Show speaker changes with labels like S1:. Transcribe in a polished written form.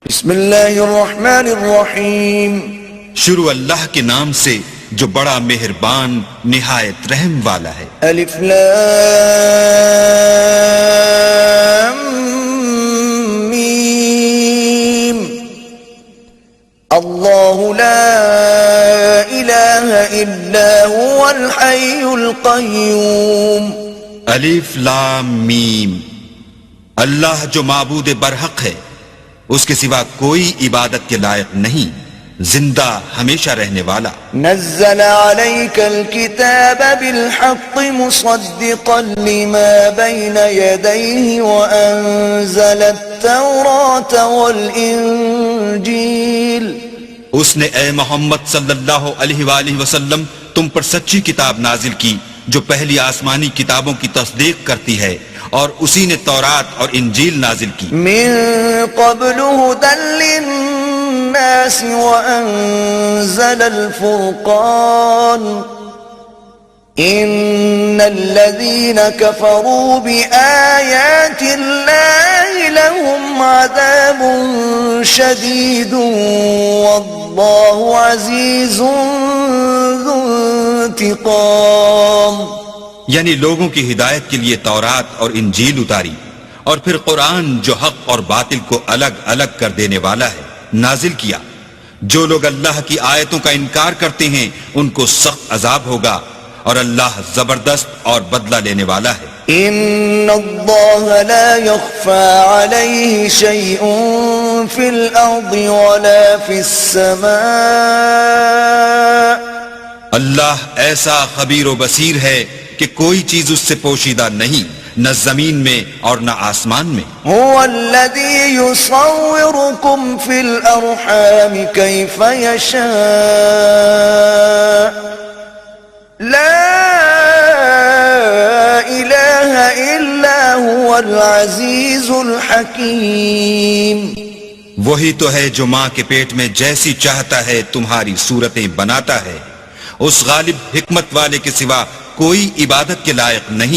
S1: بسم اللہ الرحمن الرحیم
S2: شروع اللہ کے نام سے جو بڑا مہربان نہایت رحم والا ہے۔
S1: الف لام میم اللہ لا الہ الا هو الحی القیوم۔
S2: الف لام میم، اللہ جو معبود برحق ہے، اس کے سوا کوئی عبادت کے لائق نہیں، زندہ ہمیشہ رہنے والا۔
S1: نزل عليك الكتاب بالحق مصدقا لما بين يديه وأنزل التوراة والإنجيل۔
S2: اس نے اے محمد صلی اللہ علیہ وآلہ وسلم تم پر سچی کتاب نازل کی جو پہلی آسمانی کتابوں کی تصدیق کرتی ہے، اور اسی نے تورات اور انجیل نازل کی۔
S1: من قبل هدى للناس وأنزل الفرقان إن الذين كفروا بآيات الله لهم عذاب شديد والله عزيز ذو انتقام۔
S2: یعنی لوگوں کی ہدایت کے لیے تورات اور انجیل اتاری، اور پھر قرآن جو حق اور باطل کو الگ الگ کر دینے والا ہے نازل کیا۔ جو لوگ اللہ کی آیتوں کا انکار کرتے ہیں ان کو سخت عذاب ہوگا، اور اللہ زبردست اور بدلہ لینے والا ہے۔
S1: ان اللہ لا يخفى عليه شيء في الارض ولا في السماء۔
S2: اللہ ایسا خبیر و بصیر ہے کہ کوئی چیز اس سے پوشیدہ نہیں، نہ زمین میں اور نہ آسمان میں۔
S1: هو الذي يصوركم في الارحام كيف يشاء لا الہ الا هو العزیز الحکیم۔
S2: وہی تو ہے جو ماں کے پیٹ میں جیسی چاہتا ہے تمہاری صورتیں بناتا ہے، اس غالب حکمت والے کے سوا کوئی عبادت کے لائق نہیں،